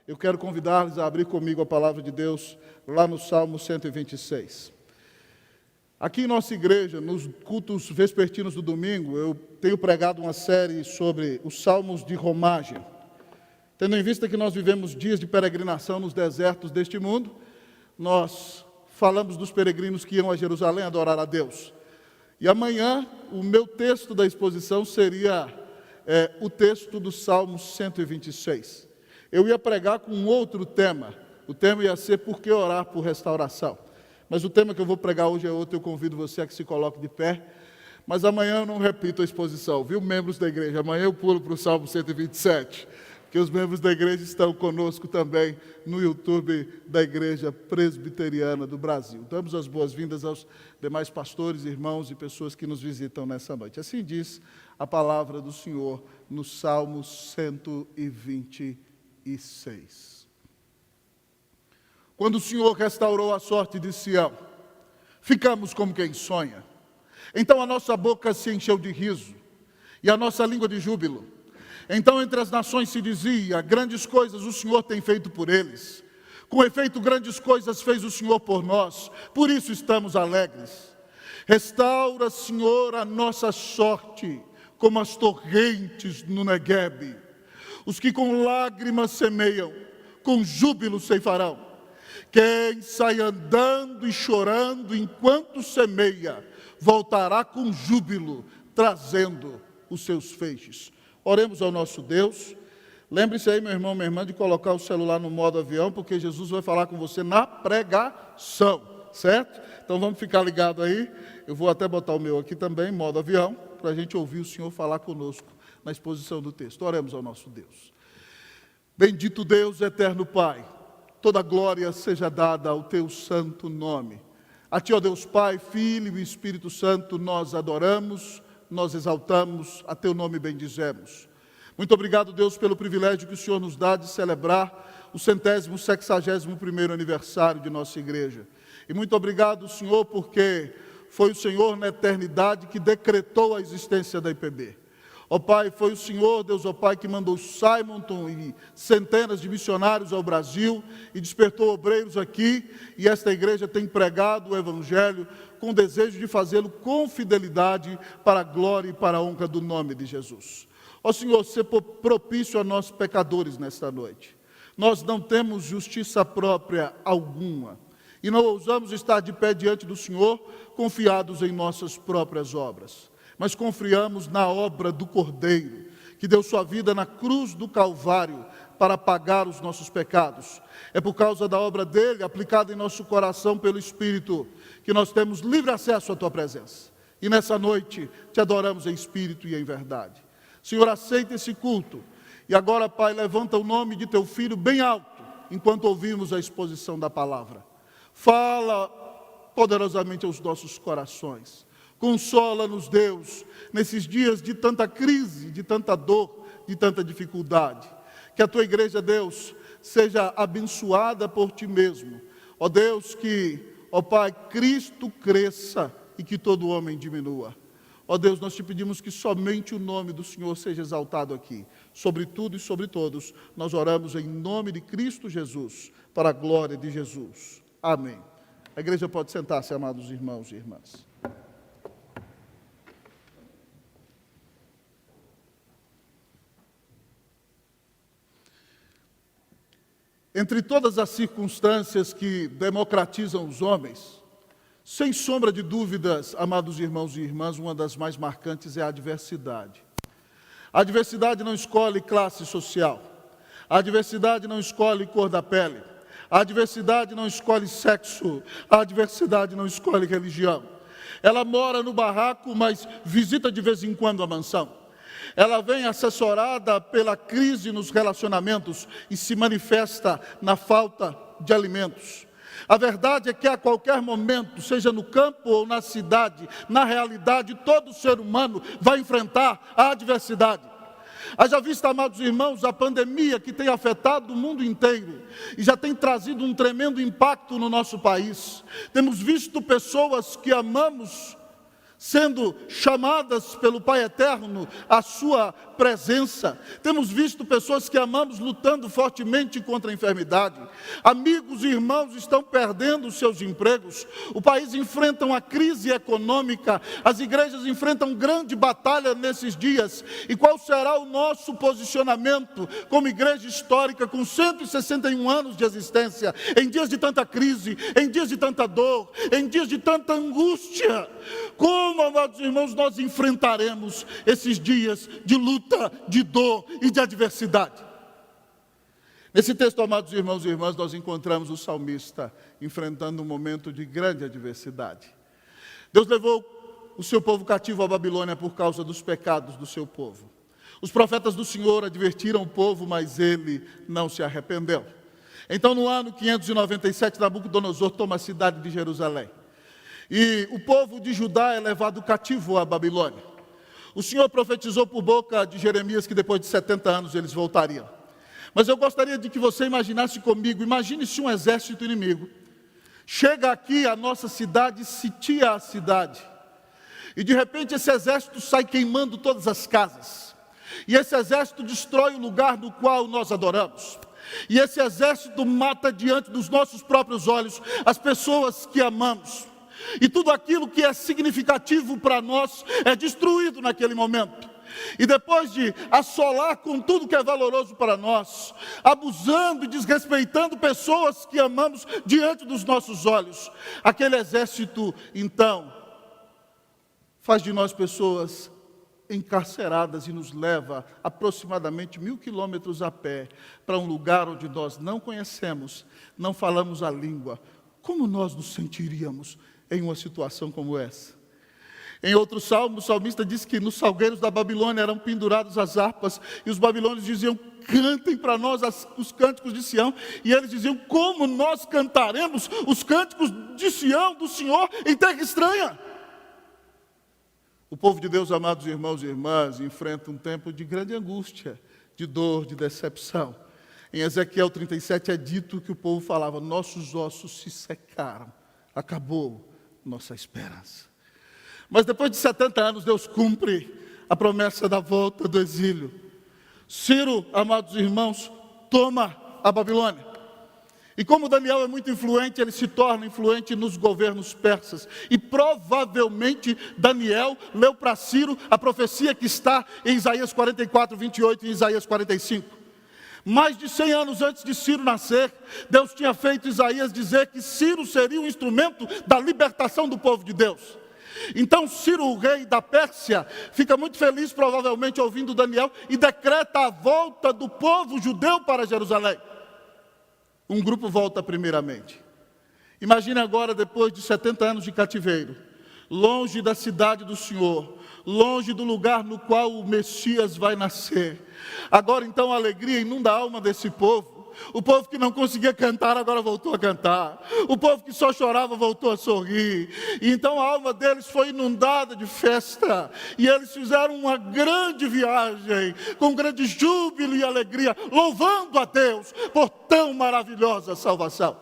Eu quero convidar-los a abrir comigo a palavra de Deus lá no Salmo 126. Aqui em nossa igreja, nos cultos vespertinos do domingo, eu tenho pregado uma série sobre os salmos de romagem. Tendo em vista que nós vivemos dias de peregrinação nos desertos deste mundo, nós falamos dos peregrinos que iam a Jerusalém adorar a Deus. E amanhã, o meu texto da exposição seria o texto do Salmo 126. Eu ia pregar com um outro tema. O tema ia ser por que orar por restauração. Mas o tema que eu vou pregar hoje é outro, eu convido você a que se coloque de pé. Mas amanhã eu não repito a exposição, viu, membros da igreja? Amanhã eu pulo para o Salmo 127, porque os membros da igreja estão conosco também no YouTube da Igreja Presbiteriana do Brasil. Damos as boas-vindas aos demais pastores, irmãos e pessoas que nos visitam nessa noite. Assim diz a palavra do Senhor no Salmo 126. Quando o Senhor restaurou a sorte de Sião, ficamos como quem sonha. Então a nossa boca se encheu de riso e a nossa língua de júbilo. Então entre as nações se dizia: grandes coisas o Senhor tem feito por eles. Com efeito, grandes coisas fez o Senhor por nós, por isso estamos alegres. Restaura, Senhor, a nossa sorte, como as torrentes no Neguebe. Os que com lágrimas semeiam, com júbilo ceifarão. Quem sai andando e chorando enquanto semeia, voltará com júbilo, trazendo os seus feixes. Oremos ao nosso Deus. Lembre-se aí, meu irmão, minha irmã, de colocar o celular no modo avião, porque Jesus vai falar com você na pregação, certo? Então vamos ficar ligado aí. Eu vou até botar o meu aqui também, modo avião, para a gente ouvir o Senhor falar conosco na exposição do texto. Oremos ao nosso Deus. Bendito Deus, eterno Pai, toda glória seja dada ao teu santo nome. A ti, ó Deus Pai, Filho e Espírito Santo, nós adoramos, nós exaltamos, a teu nome bendizemos. Muito obrigado, Deus, pelo privilégio que o Senhor nos dá de celebrar o 161º aniversário de nossa igreja. E muito obrigado, Senhor, porque foi o Senhor na eternidade que decretou a existência da IPB. Ó Pai, foi o Senhor, Deus, ó Pai, que mandou Simonton e centenas de missionários ao Brasil e despertou obreiros aqui, e esta igreja tem pregado o Evangelho com desejo de fazê-lo com fidelidade para a glória e para a honra do nome de Jesus. Ó Senhor, seja propício a nós pecadores nesta noite. Nós não temos justiça própria alguma e não ousamos estar de pé diante do Senhor confiados em nossas próprias obras. Mas confiamos na obra do Cordeiro, que deu sua vida na cruz do Calvário para pagar os nossos pecados. É por causa da obra dele, aplicada em nosso coração pelo Espírito, que nós temos livre acesso à tua presença. E nessa noite te adoramos em espírito e em verdade. Senhor, aceita esse culto. E agora, Pai, levanta o nome de teu Filho bem alto, enquanto ouvimos a exposição da palavra. Fala poderosamente aos nossos corações. Consola-nos, Deus, nesses dias de tanta crise, de tanta dor, de tanta dificuldade. Que a tua igreja, Deus, seja abençoada por ti mesmo. Ó Deus, que, ó Pai, Cristo cresça e que todo homem diminua. Ó Deus, nós te pedimos que somente o nome do Senhor seja exaltado aqui. Sobre tudo e sobre todos, nós oramos em nome de Cristo Jesus, para a glória de Jesus. Amém. A igreja pode sentar-se, amados irmãos e irmãs. Entre todas as circunstâncias que democratizam os homens, sem sombra de dúvidas, amados irmãos e irmãs, uma das mais marcantes é a adversidade. A adversidade não escolhe classe social. A adversidade não escolhe cor da pele. A adversidade não escolhe sexo. A adversidade não escolhe religião. Ela mora no barraco, mas visita de vez em quando a mansão. Ela vem assessorada pela crise nos relacionamentos e se manifesta na falta de alimentos. A verdade é que a qualquer momento, seja no campo ou na cidade, na realidade, todo ser humano vai enfrentar a adversidade. Haja vista, amados irmãos, a pandemia que tem afetado o mundo inteiro e já tem trazido um tremendo impacto no nosso país. Temos visto pessoas que amamos sendo chamadas pelo Pai Eterno à sua presença. Temos visto pessoas que amamos lutando fortemente contra a enfermidade. Amigos e irmãos estão perdendo seus empregos. O país enfrenta uma crise econômica. As igrejas enfrentam grande batalha nesses dias. E qual será o nosso posicionamento como igreja histórica com 161 anos de existência, em dias de tanta crise, em dias de tanta dor, em dias de tanta angústia? Como, amados irmãos, nós enfrentaremos esses dias de luta, de dor e de adversidade? Nesse texto, amados irmãos e irmãs, nós encontramos o salmista enfrentando um momento de grande adversidade. Deus levou o seu povo cativo à Babilônia por causa dos pecados do seu povo. Os profetas do Senhor advertiram o povo, mas ele não se arrependeu. Então, no ano 597, Nabucodonosor toma a cidade de Jerusalém. E o povo de Judá é levado cativo à Babilônia. O Senhor profetizou por boca de Jeremias que depois de 70 anos eles voltariam. Mas eu gostaria de que você imaginasse comigo, imagine se um exército inimigo chega aqui à nossa cidade e sitia a cidade. E de repente esse exército sai queimando todas as casas. E esse exército destrói o lugar no qual nós adoramos. E esse exército mata diante dos nossos próprios olhos as pessoas que amamos. E tudo aquilo que é significativo para nós é destruído naquele momento. E depois de assolar com tudo que é valoroso para nós, abusando e desrespeitando pessoas que amamos diante dos nossos olhos, aquele exército, então, faz de nós pessoas encarceradas e nos leva aproximadamente 1000 quilômetros a pé para um lugar onde nós não conhecemos, não falamos a língua. Como nós nos sentiríamos em uma situação como essa? Em outro salmo, o salmista diz que nos salgueiros da Babilônia eram pendurados as harpas, e os babilônios diziam: cantem para nós os cânticos de Sião. E eles diziam: como nós cantaremos os cânticos de Sião, do Senhor, em terra estranha? O povo de Deus, amados irmãos e irmãs, enfrenta um tempo de grande angústia, de dor, de decepção. Em Ezequiel 37 é dito que o povo falava: nossos ossos se secaram, acabou nossa esperança. Mas depois de 70 anos, Deus cumpre a promessa da volta do exílio. Ciro, amados irmãos, toma a Babilônia. E como Daniel é muito influente, ele se torna influente nos governos persas. E provavelmente Daniel leu para Ciro a profecia que está em Isaías 44, 28 e Isaías 45. Mais de 100 anos antes de Ciro nascer, Deus tinha feito Isaías dizer que Ciro seria um instrumento da libertação do povo de Deus. Então Ciro, o rei da Pérsia, fica muito feliz, provavelmente ouvindo Daniel, e decreta a volta do povo judeu para Jerusalém. Um grupo volta primeiramente. Imagine agora, depois de 70 anos de cativeiro, longe da cidade do Senhor, longe do lugar no qual o Messias vai nascer. Agora então a alegria inunda a alma desse povo. O povo que não conseguia cantar, agora voltou a cantar. O povo que só chorava, voltou a sorrir. E então a alma deles foi inundada de festa. E eles fizeram uma grande viagem, com grande júbilo e alegria, louvando a Deus por tão maravilhosa salvação.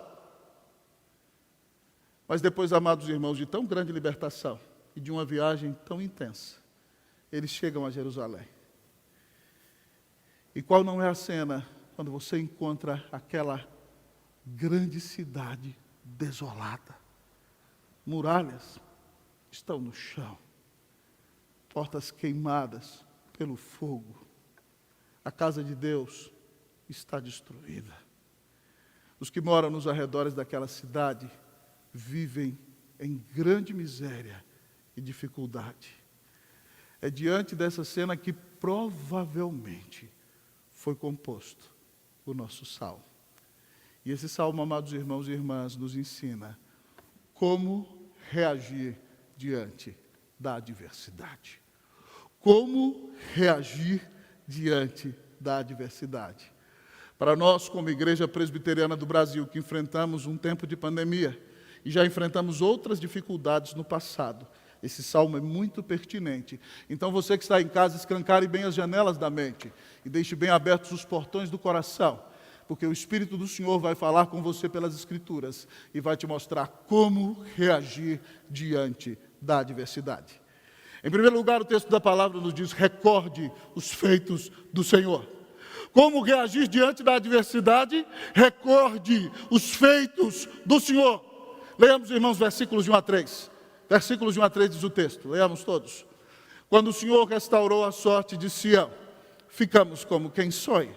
Mas depois, amados irmãos, de tão grande libertação e de uma viagem tão intensa, eles chegam a Jerusalém. E qual não é a cena quando você encontra aquela grande cidade desolada? Muralhas estão no chão, portas queimadas pelo fogo. A casa de Deus está destruída. Os que moram nos arredores daquela cidade vivem em grande miséria e dificuldade. É diante dessa cena que provavelmente foi composto o nosso salmo. E esse salmo, amados irmãos e irmãs, nos ensina como reagir diante da adversidade. Como reagir diante da adversidade. Para nós, como Igreja Presbiteriana do Brasil, que enfrentamos um tempo de pandemia e já enfrentamos outras dificuldades no passado, esse salmo é muito pertinente. Então você que está em casa, escancare bem as janelas da mente e deixe bem abertos os portões do coração, porque o Espírito do Senhor vai falar com você pelas Escrituras e vai te mostrar como reagir diante da adversidade. Em primeiro lugar, o texto da palavra nos diz: recorde os feitos do Senhor. Como reagir diante da adversidade? Recorde os feitos do Senhor. Leamos, irmãos, versículos de 1 a 3. Versículos de 1 a 3 diz o texto, leamos todos. Quando o Senhor restaurou a sorte de Sião, ficamos como quem sonha.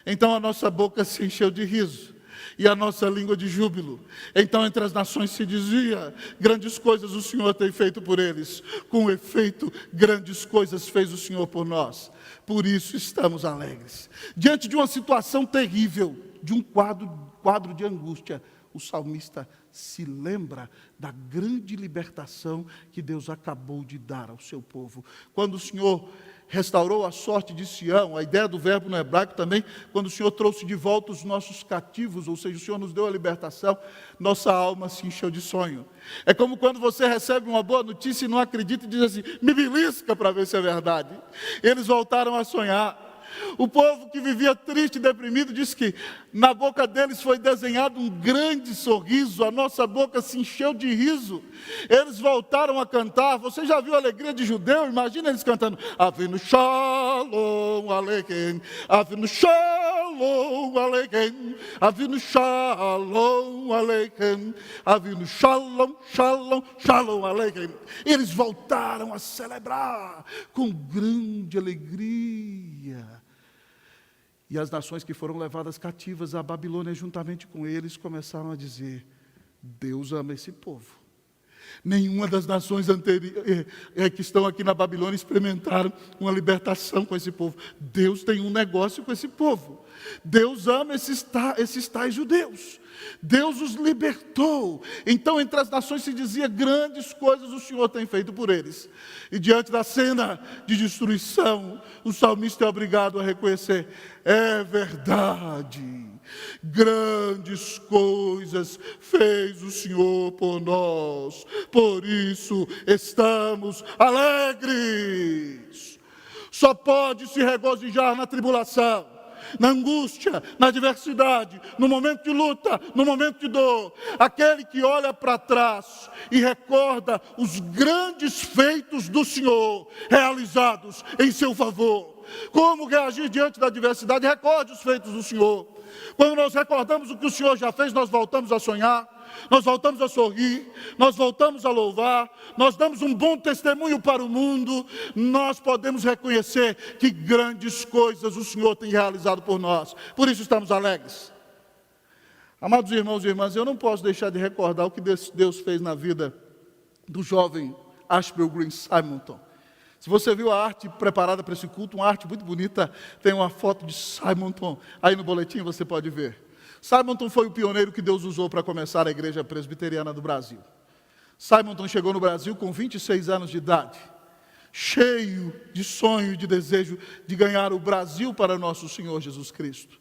Então a nossa boca se encheu de riso e a nossa língua de júbilo. Então entre as nações se dizia: grandes coisas o Senhor tem feito por eles. Com efeito, grandes coisas fez o Senhor por nós. Por isso estamos alegres. Diante de uma situação terrível, de um quadro de angústia, o salmista se lembra da grande libertação que Deus acabou de dar ao seu povo. Quando o Senhor restaurou a sorte de Sião, a ideia do verbo no hebraico também, quando o Senhor trouxe de volta os nossos cativos, ou seja, o Senhor nos deu a libertação, nossa alma se encheu de sonho. É como quando você recebe uma boa notícia e não acredita e diz assim: me belisca para ver se é verdade. Eles voltaram a sonhar. O povo que vivia triste e deprimido diz que na boca deles foi desenhado um grande sorriso, a nossa boca se encheu de riso. Eles voltaram a cantar. Você já viu a alegria de judeu? Imagina eles cantando: Avinu Shalom Aleichem, Avinu Shalom Aleichem, Avinu Shalom Aleichem, Avinu Shalom, Shalom, Shalom Aleichem. Eles voltaram a celebrar com grande alegria. E as nações que foram levadas cativas à Babilônia juntamente com eles começaram a dizer: Deus ama esse povo. Nenhuma das nações que estão aqui na Babilônia experimentaram uma libertação com esse povo. Deus tem um negócio com esse povo. Deus ama esses tais judeus. Deus os libertou. Então entre as nações se dizia: grandes coisas o Senhor tem feito por eles. E diante da cena de destruição, o salmista é obrigado a reconhecer: é verdade, grandes coisas fez o Senhor por nós, por isso estamos alegres. Só pode se regozijar na tribulação, na angústia, na adversidade, no momento de luta, no momento de dor, aquele que olha para trás e recorda os grandes feitos do Senhor realizados em seu favor. Como reagir diante da adversidade? Recorde os feitos do Senhor. Quando nós recordamos o que o Senhor já fez, nós voltamos a sonhar, nós voltamos a sorrir, nós voltamos a louvar, nós damos um bom testemunho para o mundo, nós podemos reconhecer que grandes coisas o Senhor tem realizado por nós. Por isso estamos alegres. Amados irmãos e irmãs, eu não posso deixar de recordar o que Deus fez na vida do jovem Ashbel Green Simonton. Se você viu a arte preparada para esse culto, uma arte muito bonita, tem uma foto de Simonton, aí no boletim você pode ver. Simonton foi o pioneiro que Deus usou para começar a igreja presbiteriana do Brasil. Simonton chegou no Brasil com 26 anos de idade, cheio de sonho e de desejo de ganhar o Brasil para nosso Senhor Jesus Cristo.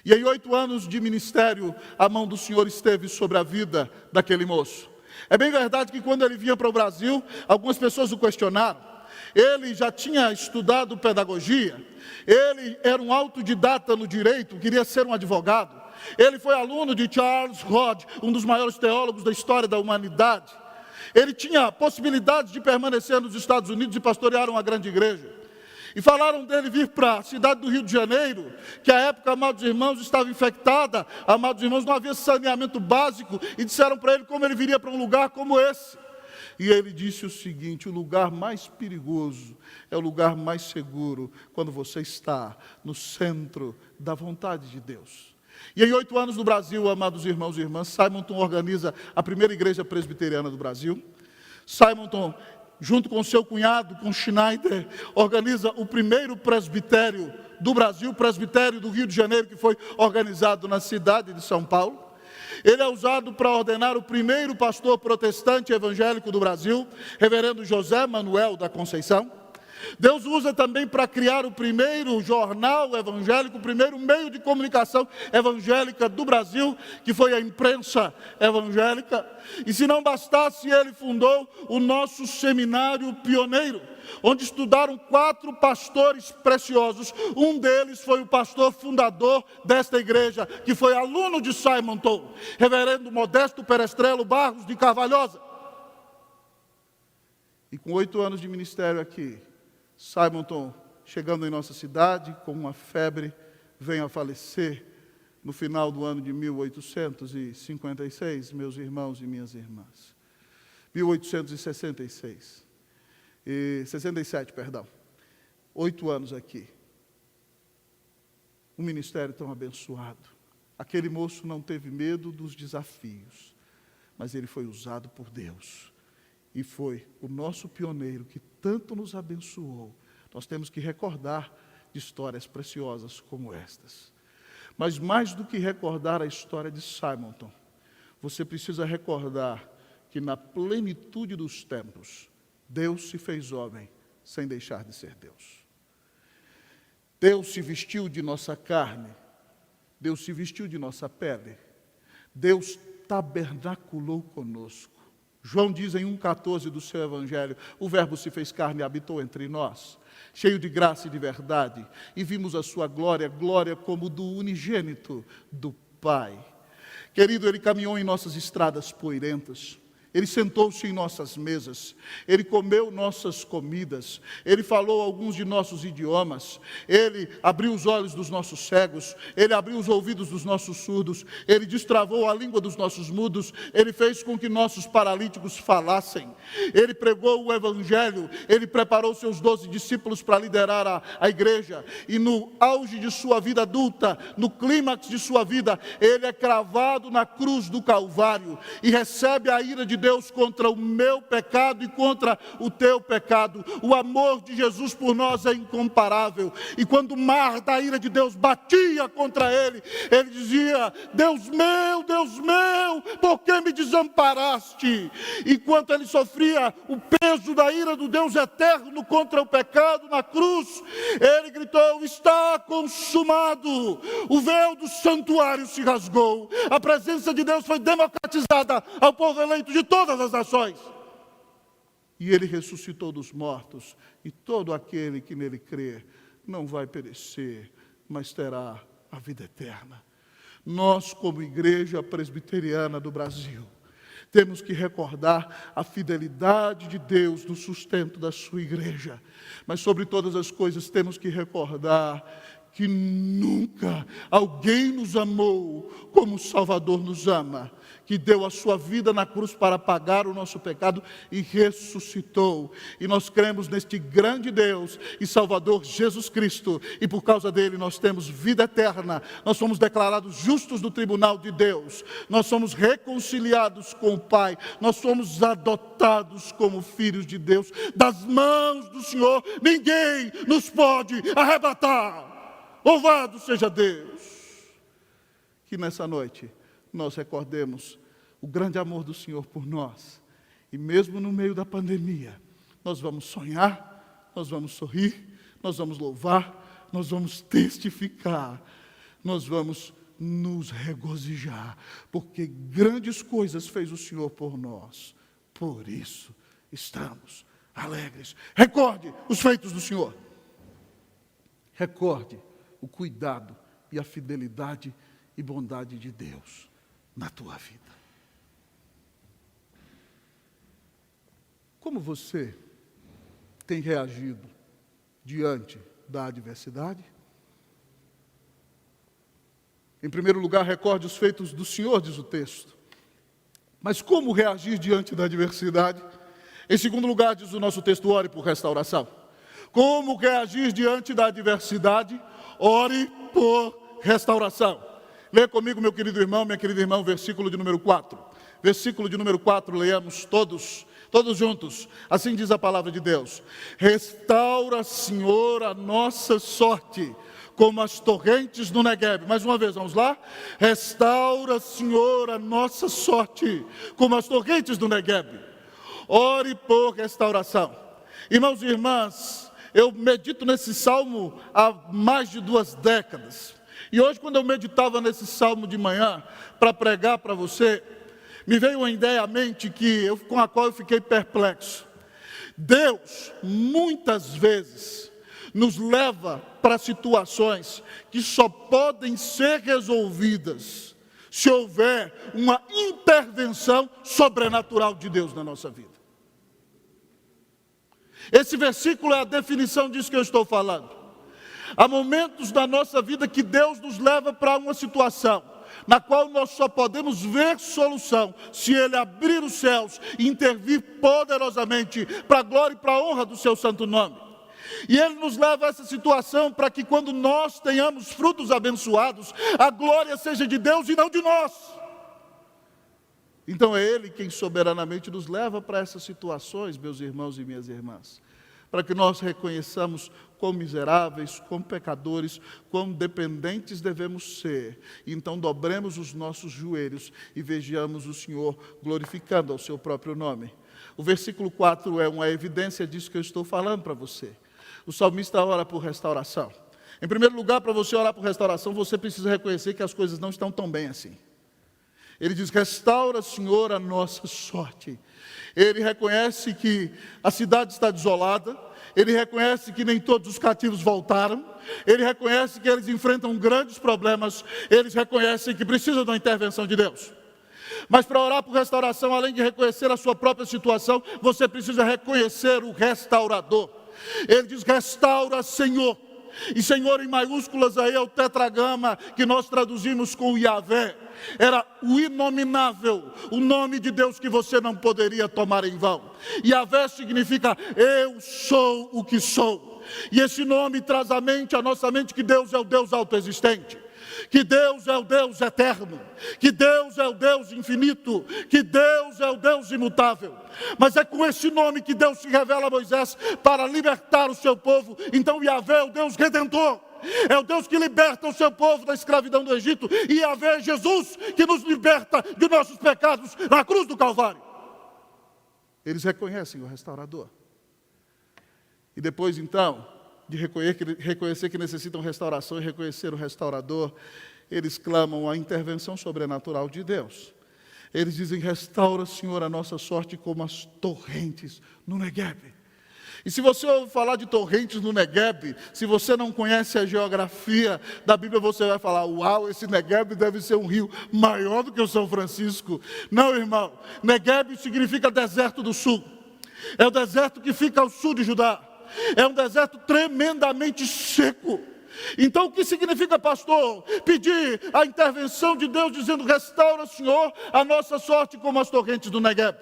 E em 8 anos de ministério, a mão do Senhor esteve sobre a vida daquele moço. É bem verdade que quando ele vinha para o Brasil, algumas pessoas o questionaram. Ele já tinha estudado pedagogia, ele era um autodidata no direito, queria ser um advogado. Ele foi aluno de Charles Hodge, um dos maiores teólogos da história da humanidade. Ele tinha possibilidade de permanecer nos Estados Unidos e pastorear uma grande igreja. E falaram dele vir para a cidade do Rio de Janeiro, que à época, amados irmãos, estava infectada, amados irmãos, não havia saneamento básico, e disseram para ele como ele viria para um lugar como esse. E ele disse o seguinte: o lugar mais perigoso é o lugar mais seguro quando você está no centro da vontade de Deus. E em 8 anos no Brasil, amados irmãos e irmãs, Simonton organiza a primeira igreja presbiteriana do Brasil. Simonton, junto com seu cunhado, com Schneider, organiza o primeiro presbitério do Brasil, o presbitério do Rio de Janeiro, que foi organizado na cidade de São Paulo. Ele é usado para ordenar o primeiro pastor protestante evangélico do Brasil, reverendo José Manuel da Conceição. Deus usa também para criar o primeiro jornal evangélico, o primeiro meio de comunicação evangélica do Brasil, que foi a imprensa evangélica. E se não bastasse, ele fundou o nosso seminário pioneiro, onde estudaram 4 pastores preciosos. Um deles foi o pastor fundador desta igreja, que foi aluno de Simonton, reverendo Modesto Perestrelo Barros de Carvalhosa. E com 8 anos de ministério aqui, Simonton, chegando em nossa cidade, com uma febre, vem a falecer no final do ano de 1856, meus irmãos e minhas irmãs. 1866. 67, perdão. 8 anos aqui. Um ministério tão abençoado. Aquele moço não teve medo dos desafios, mas ele foi usado por Deus. E foi o nosso pioneiro que tanto nos abençoou. Nós temos que recordar de histórias preciosas como estas. Mas mais do que recordar a história de Simonton, você precisa recordar que na plenitude dos tempos, Deus se fez homem sem deixar de ser Deus. Deus se vestiu de nossa carne, Deus se vestiu de nossa pele, Deus tabernaculou conosco. João diz em 1,14 do seu evangelho, o verbo se fez carne e habitou entre nós, cheio de graça e de verdade, e vimos a sua glória, glória como do unigênito do Pai. Querido, Ele caminhou em nossas estradas poeirentas, Ele sentou-se em nossas mesas, Ele comeu nossas comidas, Ele falou alguns de nossos idiomas, Ele abriu os olhos dos nossos cegos, Ele abriu os ouvidos dos nossos surdos, Ele destravou a língua dos nossos mudos, Ele fez com que nossos paralíticos falassem, Ele pregou o Evangelho, Ele preparou seus 12 discípulos para liderar a igreja, e no auge de sua vida adulta, no clímax de sua vida, Ele é cravado na cruz do Calvário, e recebe a ira de Deus contra o meu pecado e contra o teu pecado. O amor de Jesus por nós é incomparável. E quando o mar da ira de Deus batia contra ele, ele dizia: Deus meu, por que me desamparaste? Enquanto ele sofria o peso da ira do Deus eterno contra o pecado na cruz, ele gritou: está consumado. O véu do santuário se rasgou. A presença de Deus foi democratizada ao povo eleito de todas as nações. E Ele ressuscitou dos mortos, e todo aquele que nele crê não vai perecer, mas terá a vida eterna. Nós, como Igreja Presbiteriana do Brasil, temos que recordar a fidelidade de Deus no sustento da sua igreja, mas sobre todas as coisas temos que recordar que nunca alguém nos amou como o Salvador nos ama, que deu a sua vida na cruz para pagar o nosso pecado e ressuscitou. E nós cremos neste grande Deus e Salvador Jesus Cristo, e por causa dele nós temos vida eterna, nós somos declarados justos no tribunal de Deus, nós somos reconciliados com o Pai, nós somos adotados como filhos de Deus. Das mãos do Senhor ninguém nos pode arrebatar. Louvado seja Deus. Que nessa noite nós recordemos o grande amor do Senhor por nós. E mesmo no meio da pandemia, nós vamos sonhar, nós vamos sorrir, nós vamos louvar, nós vamos testificar, nós vamos nos regozijar, porque grandes coisas fez o Senhor por nós. Por isso estamos alegres. Recorde os feitos do Senhor. Recorde o cuidado e a fidelidade e bondade de Deus na tua vida. Como você tem reagido diante da adversidade? Em primeiro lugar, recorde os feitos do Senhor, diz o texto. Mas como reagir diante da adversidade? Em segundo lugar, diz o nosso texto, ore por restauração. Como reagir diante da adversidade? Ore por restauração. Leia comigo, meu querido irmão, minha querida irmã, o versículo de número 4. Versículo de número 4, leiamos todos juntos. Assim diz a palavra de Deus. Restaura, Senhor, a nossa sorte, como as torrentes do Neguebe. Mais uma vez, vamos lá? Restaura, Senhor, a nossa sorte, como as torrentes do Neguebe. Ore por restauração. Irmãos e irmãs, eu medito nesse salmo há mais de 2 décadas. E hoje, quando eu meditava nesse salmo de manhã, para pregar para você, me veio uma ideia à mente com a qual eu fiquei perplexo. Deus, muitas vezes, nos leva para situações que só podem ser resolvidas se houver uma intervenção sobrenatural de Deus na nossa vida. Esse versículo é a definição disso que eu estou falando. Há momentos da nossa vida que Deus nos leva para uma situação na qual nós só podemos ver solução se Ele abrir os céus e intervir poderosamente para a glória e para a honra do seu santo nome. E Ele nos leva a essa situação para que quando nós tenhamos frutos abençoados, a glória seja de Deus e não de nós. Então é Ele quem soberanamente nos leva para essas situações, meus irmãos e minhas irmãs, para que nós reconheçamos quão miseráveis, quão pecadores, quão dependentes devemos ser. Então dobremos os nossos joelhos e vejamos o Senhor glorificando ao seu próprio nome. O versículo 4 é uma evidência disso que eu estou falando para você. O salmista ora por restauração. Em primeiro lugar, para você orar por restauração, você precisa reconhecer que as coisas não estão tão bem assim. Ele diz: restaura, Senhor, a nossa sorte. Ele reconhece que a cidade está desolada, ele reconhece que nem todos os cativos voltaram, ele reconhece que eles enfrentam grandes problemas, eles reconhecem que precisam da intervenção de Deus. Mas para orar por restauração, além de reconhecer a sua própria situação, você precisa reconhecer o restaurador. Ele diz: restaura, Senhor. E Senhor em maiúsculas aí é o tetragrama que nós traduzimos com Yahvé. Era o inominável, o nome de Deus que você não poderia tomar em vão. Yahvé significa eu sou o que sou. E esse nome traz à nossa mente que Deus é o Deus autoexistente, que Deus é o Deus eterno, que Deus é o Deus infinito, que Deus é o Deus imutável. Mas é com esse nome que Deus se revela a Moisés para libertar o seu povo. Então Yahvé é o Deus redentor, é o Deus que liberta o seu povo da escravidão do Egito. E Yahvé é Jesus que nos liberta de nossos pecados na cruz do Calvário. Eles reconhecem o restaurador. E depois então de reconhecer que necessitam restauração e reconhecer o restaurador, eles clamam a intervenção sobrenatural de Deus. Eles dizem: restaura, Senhor, a nossa sorte como as torrentes no Negueb. E se você ouve falar de torrentes no Negueb, se você não conhece a geografia da Bíblia, você vai falar: uau, esse Negueb deve ser um rio maior do que o São Francisco. Não, irmão, Negueb significa deserto do sul. É o deserto que fica ao sul de Judá. É um deserto tremendamente seco. Então o que significa, pastor? Pedir a intervenção de Deus dizendo: restaura, Senhor, a nossa sorte como as torrentes do Negueb.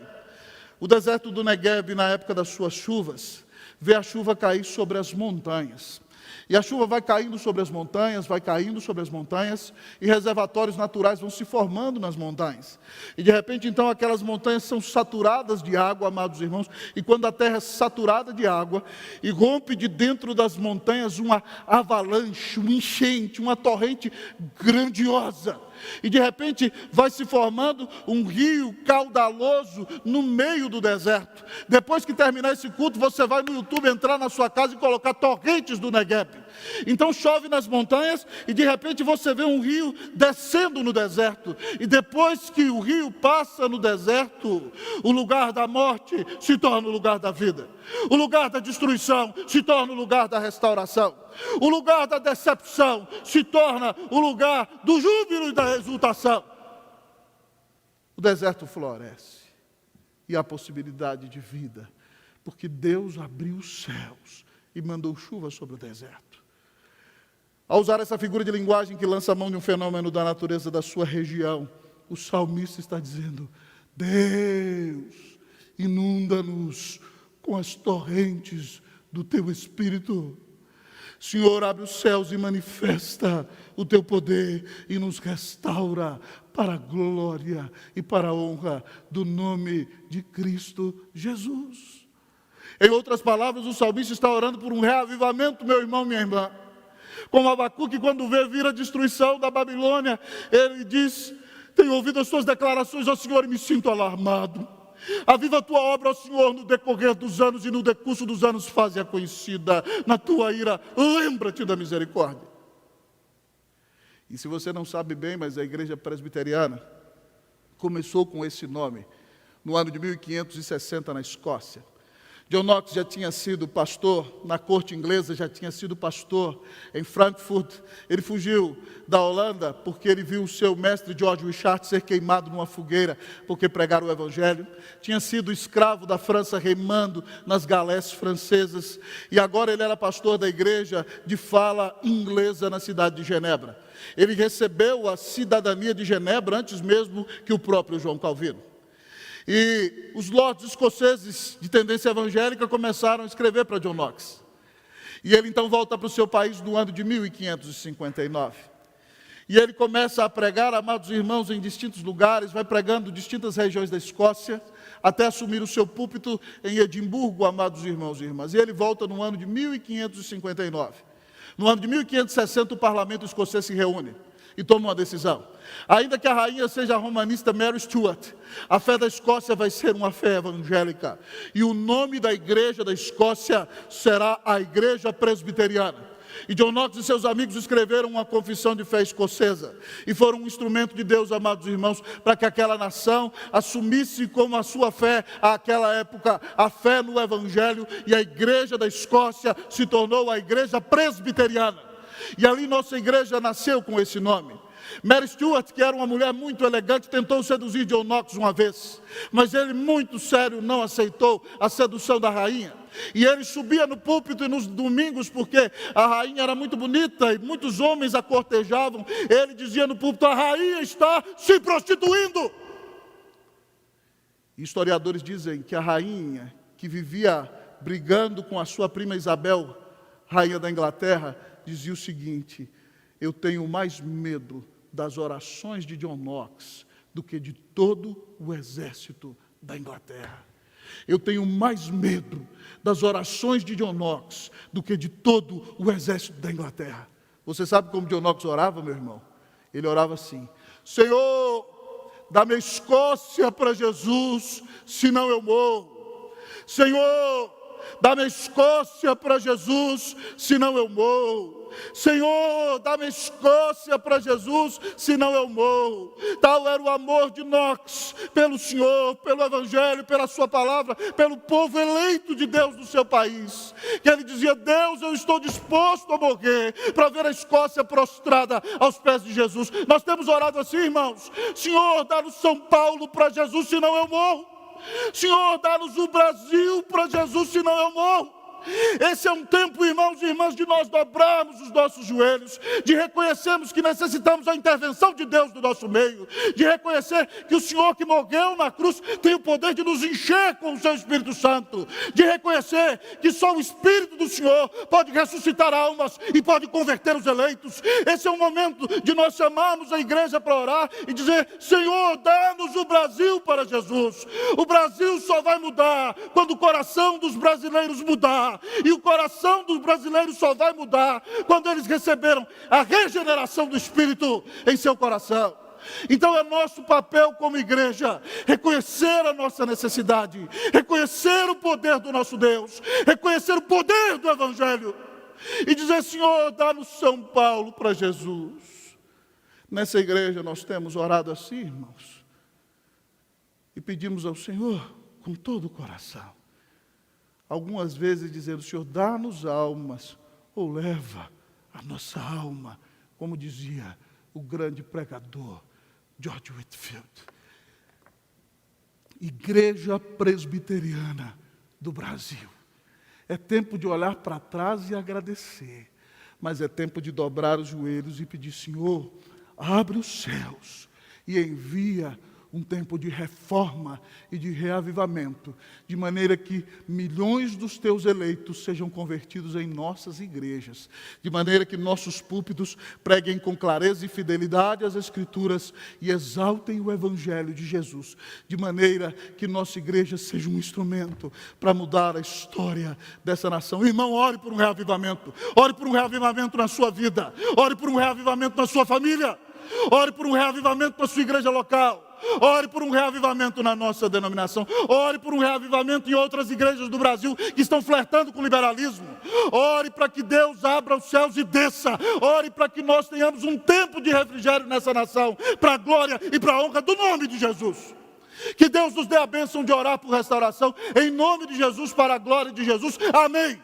O deserto do Negueb, na época das suas chuvas, vê a chuva cair sobre as montanhas. E a chuva vai caindo sobre as montanhas, vai caindo sobre as montanhas, e reservatórios naturais vão se formando nas montanhas. E de repente, então, aquelas montanhas são saturadas de água, amados irmãos, e quando a terra é saturada de água, e rompe de dentro das montanhas uma avalanche, uma enchente, uma torrente grandiosa. E de repente vai se formando um rio caudaloso no meio do deserto. Depois que terminar esse culto, você vai no YouTube, entrar na sua casa e colocar torrentes do Negueb. Então chove nas montanhas e de repente você vê um rio descendo no deserto. E depois que o rio passa no deserto, o lugar da morte se torna o lugar da vida. O lugar da destruição se torna o lugar da restauração. O lugar da decepção se torna o lugar do júbilo e da exultação. O deserto floresce e há possibilidade de vida, porque Deus abriu os céus e mandou chuva sobre o deserto. Ao usar essa figura de linguagem que lança a mão de um fenômeno da natureza da sua região, o salmista está dizendo: Deus, inunda-nos com as torrentes do teu Espírito. Senhor, abre os céus e manifesta o teu poder e nos restaura para a glória e para a honra do nome de Cristo Jesus. Em outras palavras, o salmista está orando por um reavivamento, meu irmão, minha irmã. Como Abacuque, quando vê vir a destruição da Babilônia, ele diz: tenho ouvido as tuas declarações, ó Senhor, e me sinto alarmado. Aviva a tua obra, ó Senhor, no decorrer dos anos, e no decurso dos anos faze-a conhecida. Na tua ira, lembra-te da misericórdia. E se você não sabe bem, mas a igreja presbiteriana começou com esse nome no ano de 1560 na Escócia. John Knox já tinha sido pastor na corte inglesa, já tinha sido pastor em Frankfurt. Ele fugiu da Holanda porque ele viu o seu mestre George Wishart ser queimado numa fogueira porque pregaram o evangelho. Tinha sido escravo da França remando nas galés francesas e agora ele era pastor da igreja de fala inglesa na cidade de Genebra. Ele recebeu a cidadania de Genebra antes mesmo que o próprio João Calvino. E os lords escoceses de tendência evangélica começaram a escrever para John Knox. E ele então volta para o seu país no ano de 1559. E ele começa a pregar, amados irmãos, em distintos lugares, vai pregando em distintas regiões da Escócia, até assumir o seu púlpito em Edimburgo, amados irmãos e irmãs. E ele volta no ano de 1559. No ano de 1560, o parlamento escocês se reúne e toma uma decisão. Ainda que a rainha seja a romanista Mary Stuart, a fé da Escócia vai ser uma fé evangélica. E o nome da igreja da Escócia será a Igreja Presbiteriana. E John Knox e seus amigos escreveram uma confissão de fé escocesa. E foram um instrumento de Deus, amados irmãos, para que aquela nação assumisse como a sua fé, àquela época, a fé no Evangelho. E a igreja da Escócia se tornou a Igreja Presbiteriana. E ali nossa igreja nasceu com esse nome. Mary Stuart, que era uma mulher muito elegante, tentou seduzir John Knox uma vez, mas ele, muito sério, não aceitou a sedução da rainha. E ele subia no púlpito e nos domingos, porque a rainha era muito bonita e muitos homens a cortejavam, ele dizia no púlpito: a rainha está se prostituindo. E historiadores dizem que a rainha, que vivia brigando com a sua prima Isabel, rainha da Inglaterra, dizia o seguinte: eu tenho mais medo das orações de John Knox do que de todo o exército da Inglaterra. Eu tenho mais medo das orações de John Knox do que de todo o exército da Inglaterra. Você sabe como John Knox orava, meu irmão? Ele orava assim: Senhor, dá-me a Escócia para Jesus, senão eu morro. Senhor, dá-me a Escócia para Jesus, senão eu morro. Senhor, dá-me a Escócia para Jesus, senão eu morro. Tal era o amor de Knox pelo Senhor, pelo Evangelho, pela sua palavra, pelo povo eleito de Deus do seu país, que ele dizia: Deus, eu estou disposto a morrer para ver a Escócia prostrada aos pés de Jesus. Nós temos orado assim, irmãos: Senhor, dá-nos São Paulo para Jesus, senão eu morro. Senhor, dá-nos o Brasil para Jesus, senão eu morro. Esse é um tempo, irmãos e irmãs, de nós dobrarmos os nossos joelhos, de reconhecermos que necessitamos a intervenção de Deus no nosso meio, de reconhecer que o Senhor que morreu na cruz tem o poder de nos encher com o seu Espírito Santo, de reconhecer que só o Espírito do Senhor pode ressuscitar almas e pode converter os eleitos. Esse é o momento de nós chamarmos a igreja para orar e dizer: Senhor, dá-nos o Brasil para Jesus. O Brasil só vai mudar quando o coração dos brasileiros mudar. E o coração dos brasileiros só vai mudar quando eles receberam a regeneração do Espírito em seu coração. Então é nosso papel como igreja reconhecer a nossa necessidade, reconhecer o poder do nosso Deus, reconhecer o poder do Evangelho e dizer: Senhor, dá-nos São Paulo para Jesus. Nessa igreja nós temos orado assim, irmãos, e pedimos ao Senhor com todo o coração. Algumas vezes dizendo: Senhor, dá-nos almas, ou leva a nossa alma, como dizia o grande pregador George Whitefield. Igreja Presbiteriana do Brasil. É tempo de olhar para trás e agradecer, mas é tempo de dobrar os joelhos e pedir: Senhor, abre os céus e envia um tempo de reforma e de reavivamento, de maneira que milhões dos teus eleitos sejam convertidos em nossas igrejas, de maneira que nossos púlpitos preguem com clareza e fidelidade as Escrituras e exaltem o Evangelho de Jesus, de maneira que nossa igreja seja um instrumento para mudar a história dessa nação. Irmão, ore por um reavivamento, ore por um reavivamento na sua vida, ore por um reavivamento na sua família, ore por um reavivamento na sua igreja local. Ore por um reavivamento na nossa denominação. Ore por um reavivamento em outras igrejas do Brasil que estão flertando com o liberalismo. Ore para que Deus abra os céus e desça. Ore para que nós tenhamos um tempo de refrigério nessa nação, para a glória e para a honra do nome de Jesus. Que Deus nos dê a bênção de orar por restauração, em nome de Jesus, para a glória de Jesus. Amém.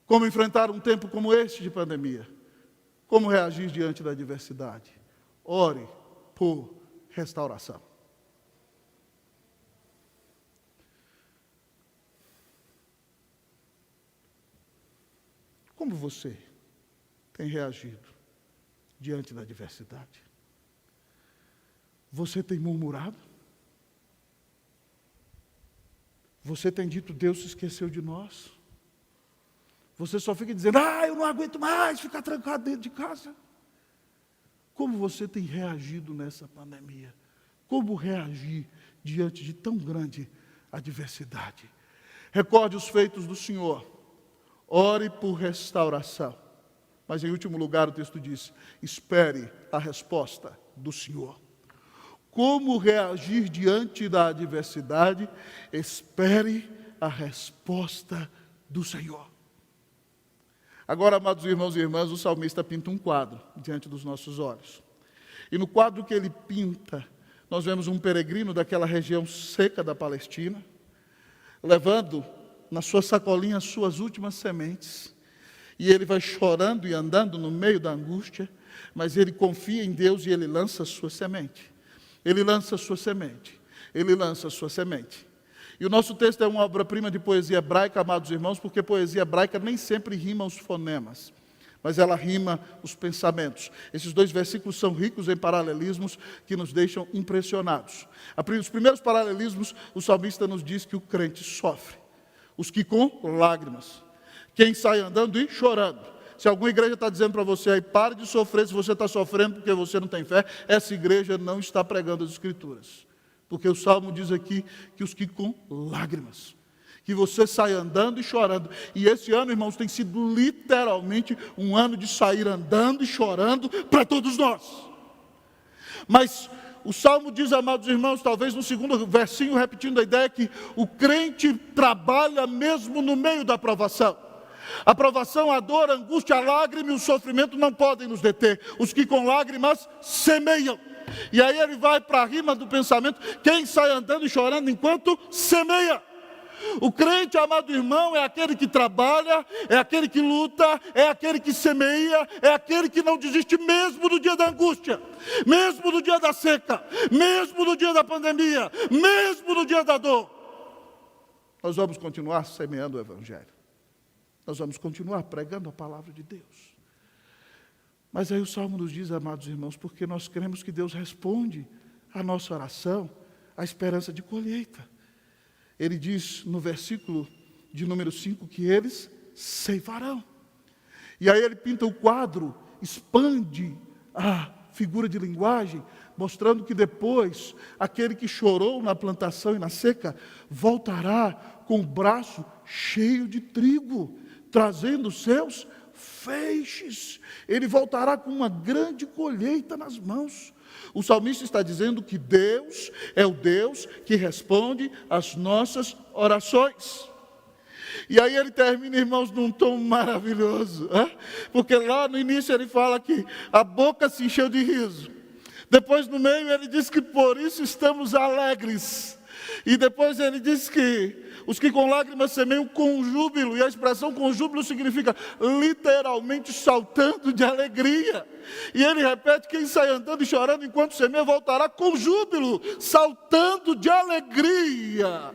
Como enfrentar um tempo como este de pandemia? Como reagir diante da adversidade? Ore por restauração. Como você tem reagido diante da adversidade? Você tem murmurado? Você tem dito, Deus se esqueceu de nós? Você só fica dizendo, eu não aguento mais ficar trancado dentro de casa. Como você tem reagido nessa pandemia? Como reagir diante de tão grande adversidade? Recorde os feitos do Senhor. Ore por restauração. Mas em último lugar o texto diz, espere a resposta do Senhor. Como reagir diante da adversidade? Espere a resposta do Senhor. Agora, amados irmãos e irmãs, o salmista pinta um quadro diante dos nossos olhos. E no quadro que ele pinta, nós vemos um peregrino daquela região seca da Palestina, levando na sua sacolinha as suas últimas sementes. E ele vai chorando e andando no meio da angústia, mas ele confia em Deus e ele lança a sua semente. Ele lança a sua semente. Ele lança a sua semente. E o nosso texto é uma obra-prima de poesia hebraica, amados irmãos, porque poesia hebraica nem sempre rima os fonemas, mas ela rima os pensamentos. Esses dois versículos são ricos em paralelismos que nos deixam impressionados. Os primeiros paralelismos, o salmista nos diz que o crente sofre. Os que com lágrimas. Quem sai andando e chorando. Se alguma igreja está dizendo para você aí, pare de sofrer se você está sofrendo porque você não tem fé, essa igreja não está pregando as Escrituras. Porque o Salmo diz aqui que os que com lágrimas. Que você sai andando e chorando. E esse ano, irmãos, tem sido literalmente um ano de sair andando e chorando para todos nós. Mas o Salmo diz, amados irmãos, talvez no segundo versinho, repetindo a ideia, que o crente trabalha mesmo no meio da provação. A provação, a dor, a angústia, a lágrima e o sofrimento não podem nos deter. Os que com lágrimas semeiam. E aí ele vai para a rima do pensamento, quem sai andando e chorando enquanto semeia. O crente, amado irmão, é aquele que trabalha, é aquele que luta, é aquele que semeia, é aquele que não desiste mesmo no dia da angústia, mesmo no dia da seca, mesmo no dia da pandemia, mesmo no dia da dor. Nós vamos continuar semeando o Evangelho. Nós vamos continuar pregando a palavra de Deus. Mas aí o Salmo nos diz, amados irmãos, porque nós cremos que Deus responde à nossa oração, à esperança de colheita. Ele diz no versículo de número 5 que eles ceifarão. E aí ele pinta o quadro, expande a figura de linguagem, mostrando que depois, aquele que chorou na plantação e na seca, voltará com o braço cheio de trigo, trazendo seus feixes. Ele voltará com uma grande colheita nas mãos. O salmista está dizendo que Deus é o Deus que responde às nossas orações. E aí ele termina, irmãos, num tom maravilhoso, porque lá no início ele fala que a boca se encheu de riso. Depois no meio ele diz que por isso estamos alegres. E depois ele diz que os que com lágrimas semeiam com júbilo, e a expressão com júbilo significa literalmente saltando de alegria. E ele repete, quem sai andando e chorando enquanto semeia voltará com júbilo, saltando de alegria.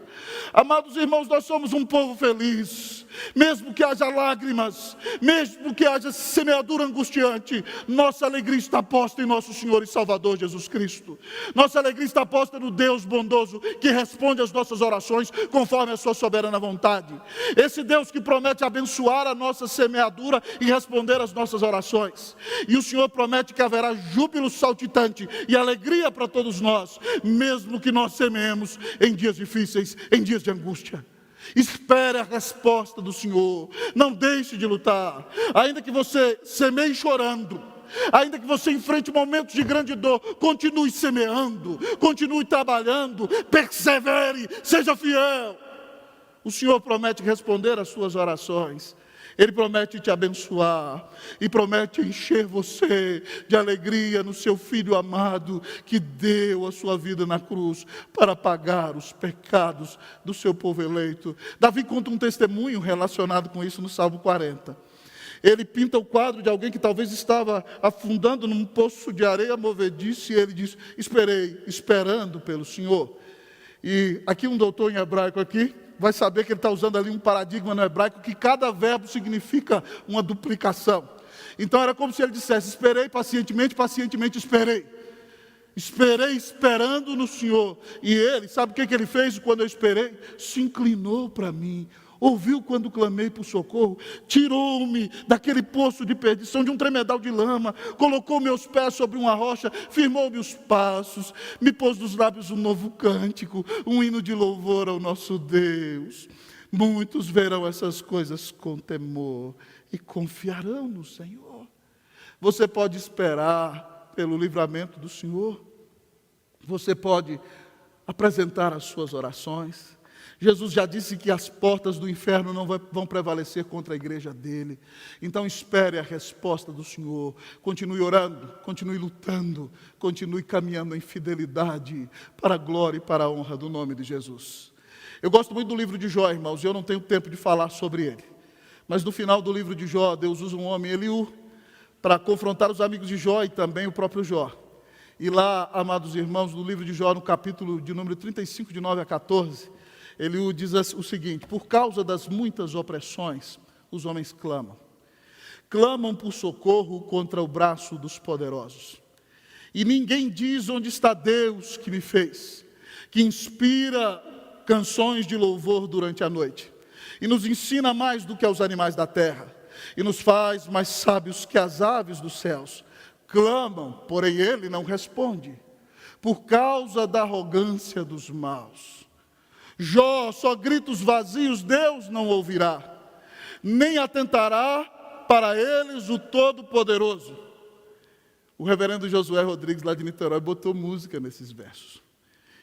Amados irmãos, nós somos um povo feliz. Mesmo que haja lágrimas, mesmo que haja semeadura angustiante, nossa alegria está posta em nosso Senhor e Salvador Jesus Cristo. Nossa alegria está posta no Deus bondoso, que responde às nossas orações conforme a sua soberana vontade. Esse Deus que promete abençoar a nossa semeadura e responder às nossas orações. E o Senhor promete que haverá júbilo saltitante e alegria para todos nós, mesmo que nós semeemos em dias difíceis, em dias de angústia. Espere a resposta do Senhor. Não deixe de lutar. Ainda que você semeie chorando, ainda que você enfrente momentos de grande dor, continue semeando, continue trabalhando, persevere, seja fiel. O Senhor promete responder às suas orações. Ele promete te abençoar e promete encher você de alegria no seu Filho amado, que deu a sua vida na cruz para pagar os pecados do seu povo eleito. Davi conta um testemunho relacionado com isso no Salmo 40. Ele pinta o quadro de alguém que talvez estava afundando num poço de areia movediça, e ele diz: esperei, esperando pelo Senhor. E aqui um doutor em hebraico aqui vai saber que ele está usando ali um paradigma no hebraico, que cada verbo significa uma duplicação. Então era como se ele dissesse: esperei pacientemente, pacientemente esperei. Esperei esperando no Senhor. E ele, sabe o que ele fez quando eu esperei? Se inclinou para mim. Ouviu quando clamei por socorro, tirou-me daquele poço de perdição, de um tremedal de lama, colocou meus pés sobre uma rocha, firmou-me os passos, me pôs nos lábios um novo cântico, um hino de louvor ao nosso Deus. Muitos verão essas coisas com temor e confiarão no Senhor. Você pode esperar pelo livramento do Senhor, você pode apresentar as suas orações. Jesus já disse que as portas do inferno não vão prevalecer contra a igreja dele. Então espere a resposta do Senhor. Continue orando, continue lutando, continue caminhando em fidelidade para a glória e para a honra do nome de Jesus. Eu gosto muito do livro de Jó, irmãos, e eu não tenho tempo de falar sobre ele. Mas no final do livro de Jó, Deus usa um homem, Eliú, para confrontar os amigos de Jó e também o próprio Jó. E lá, amados irmãos, no livro de Jó, no capítulo de número 35, de 9 a 14, Eliú diz o seguinte: por causa das muitas opressões, os homens clamam. Clamam por socorro contra o braço dos poderosos. E ninguém diz: onde está Deus que me fez, que inspira canções de louvor durante a noite, e nos ensina mais do que aos animais da terra, e nos faz mais sábios que as aves dos céus. Clamam, porém ele não responde, por causa da arrogância dos maus. Jó, só gritos vazios Deus não ouvirá, nem atentará para eles o Todo-Poderoso. O reverendo Josué Rodrigues, lá de Niterói, botou música nesses versos.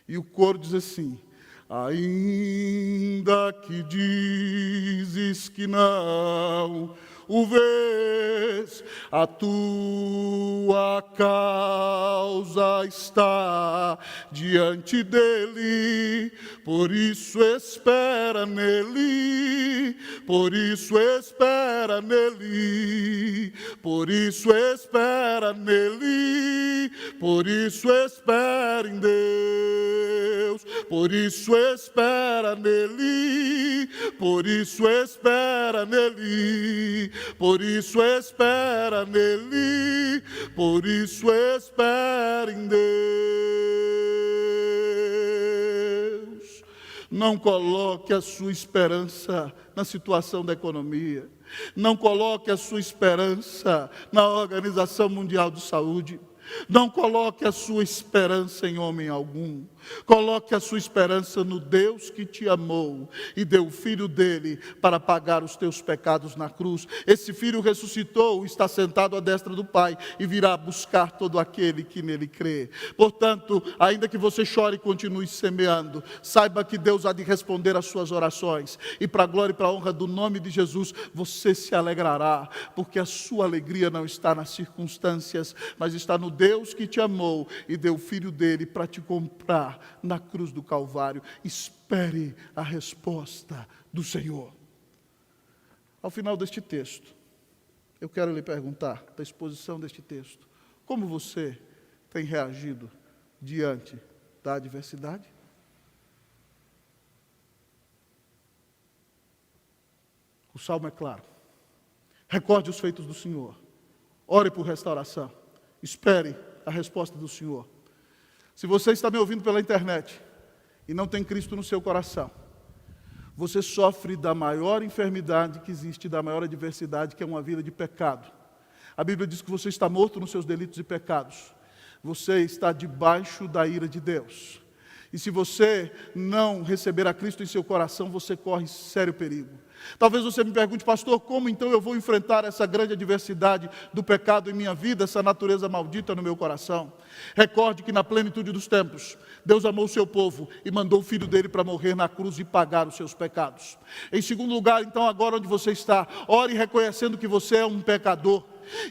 E o coro diz assim: ainda que dizes que não o vês, a tua causa está diante dele, por isso espera nele, por isso espera nele, por isso espera nele, por isso espera em Deus, por isso espera nele, por isso espera nele, por isso espera nele, por isso espera em Deus. Não coloque a sua esperança na situação da economia. Não coloque a sua esperança na Organização Mundial de Saúde. Não coloque a sua esperança em homem algum. Coloque a sua esperança no Deus que te amou e deu o Filho dele para pagar os teus pecados na cruz. Esse Filho ressuscitou, está sentado à destra do Pai e virá buscar todo aquele que nele crê. Portanto, ainda que você chore e continue semeando, saiba que Deus há de responder às suas orações. E para a glória e para a honra do nome de Jesus, você se alegrará, porque a sua alegria não está nas circunstâncias, mas está no Deus que te amou e deu o Filho dele para te comprar na cruz do Calvário. Espere a resposta do Senhor. Ao final deste texto, eu quero lhe perguntar, da exposição deste texto, como você tem reagido diante da adversidade? O salmo é claro. Recorde os feitos do Senhor. Ore por restauração. Espere a resposta do Senhor. Se você está me ouvindo pela internet e não tem Cristo no seu coração, você sofre da maior enfermidade que existe, da maior adversidade, que é uma vida de pecado. A Bíblia diz que você está morto nos seus delitos e pecados. Você está debaixo da ira de Deus. E se você não receber a Cristo em seu coração, você corre sério perigo. Talvez você me pergunte, pastor, como então eu vou enfrentar essa grande adversidade do pecado em minha vida, essa natureza maldita no meu coração? Recorde que na plenitude dos tempos, Deus amou o seu povo e mandou o Filho dele para morrer na cruz e pagar os seus pecados. Em segundo lugar, então, agora onde você está, ore reconhecendo que você é um pecador.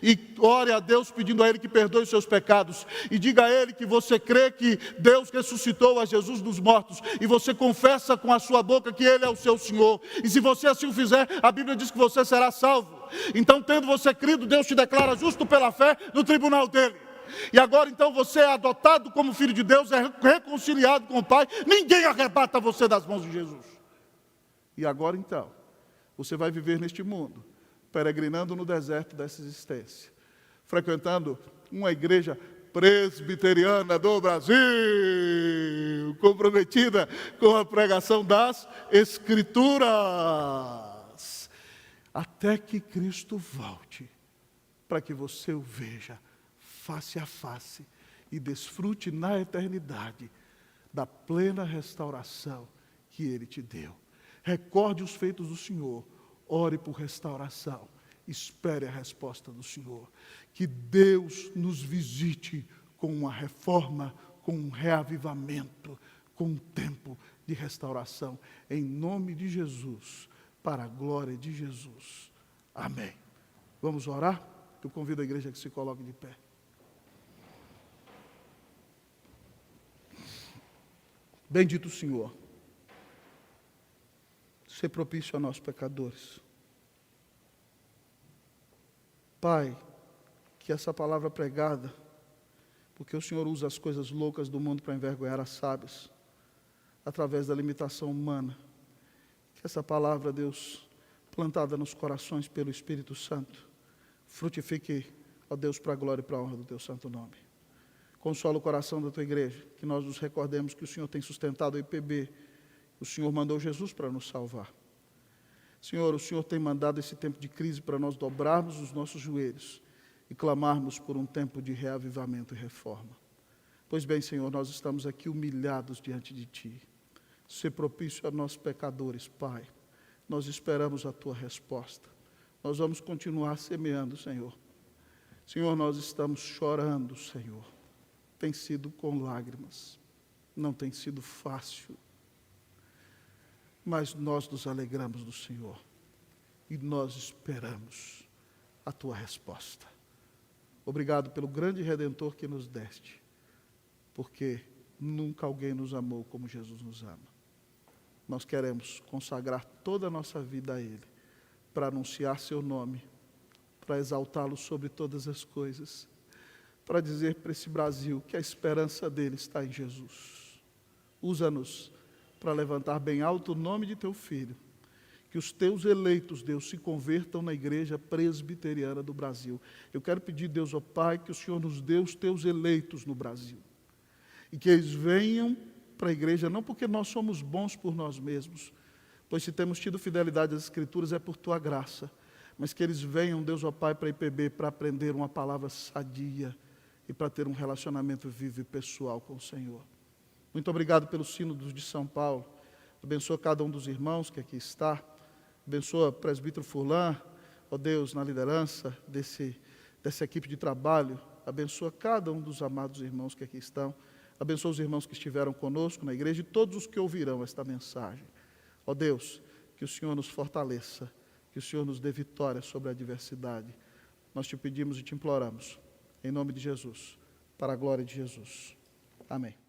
E ore a Deus pedindo a Ele que perdoe os seus pecados. E diga a Ele que você crê que Deus ressuscitou a Jesus dos mortos. E você confessa com a sua boca que Ele é o seu Senhor. E se você assim o fizer, a Bíblia diz que você será salvo. Então, tendo você crido, Deus te declara justo pela fé no tribunal dEle. E agora então você é adotado como filho de Deus, é reconciliado com o Pai. Ninguém arrebata você das mãos de Jesus. E agora então, você vai viver neste mundo, peregrinando no deserto dessa existência, frequentando uma igreja presbiteriana do Brasil, comprometida com a pregação das Escrituras, até que Cristo volte, para que você o veja face a face e desfrute na eternidade da plena restauração que Ele te deu. Recorde os feitos do Senhor, ore por restauração, espere a resposta do Senhor. Que Deus nos visite com uma reforma, com um reavivamento, com um tempo de restauração, em nome de Jesus, para a glória de Jesus. Amém. Vamos orar? Eu convido a igreja que se coloque de pé. Bendito o Senhor, ser propício a nós pecadores. Pai, que essa palavra pregada, porque o Senhor usa as coisas loucas do mundo para envergonhar as sábias, através da limitação humana, que essa palavra, Deus, plantada nos corações pelo Espírito Santo, frutifique, ó Deus, para a glória e para a honra do Teu santo nome. Consola o coração da Tua igreja, que nós nos recordemos que o Senhor tem sustentado o IPB, o Senhor mandou Jesus para nos salvar. Senhor, o Senhor tem mandado esse tempo de crise para nós dobrarmos os nossos joelhos e clamarmos por um tempo de reavivamento e reforma. Pois bem, Senhor, nós estamos aqui humilhados diante de Ti. Ser propício a nós pecadores, Pai. Nós esperamos a Tua resposta. Nós vamos continuar semeando, Senhor. Senhor, nós estamos chorando, Senhor. Tem sido com lágrimas. Não tem sido fácil. Mas nós nos alegramos do Senhor. E nós esperamos a Tua resposta. Obrigado pelo grande Redentor que nos deste. Porque nunca alguém nos amou como Jesus nos ama. Nós queremos consagrar toda a nossa vida a Ele, para anunciar Seu nome, para exaltá-lo sobre todas as coisas, para dizer para esse Brasil que a esperança dele está em Jesus. Usa-nos para levantar bem alto o nome de Teu Filho, que os Teus eleitos, Deus, se convertam na igreja presbiteriana do Brasil. Eu quero pedir, Deus, ó Pai, que o Senhor nos dê os Teus eleitos no Brasil, e que eles venham para a igreja, não porque nós somos bons por nós mesmos, pois se temos tido fidelidade às Escrituras é por Tua graça, mas que eles venham, Deus, ó Pai, para a IPB, para aprender uma palavra sadia e para ter um relacionamento vivo e pessoal com o Senhor. Muito obrigado pelo Sínodo de São Paulo. Abençoa cada um dos irmãos que aqui está. Abençoa o presbítero Furlan, ó Deus, na liderança dessa equipe de trabalho. Abençoa cada um dos amados irmãos que aqui estão. Abençoa os irmãos que estiveram conosco na igreja e todos os que ouvirão esta mensagem. Ó Deus, que o Senhor nos fortaleça, que o Senhor nos dê vitória sobre a adversidade. Nós te pedimos e te imploramos, em nome de Jesus, para a glória de Jesus. Amém.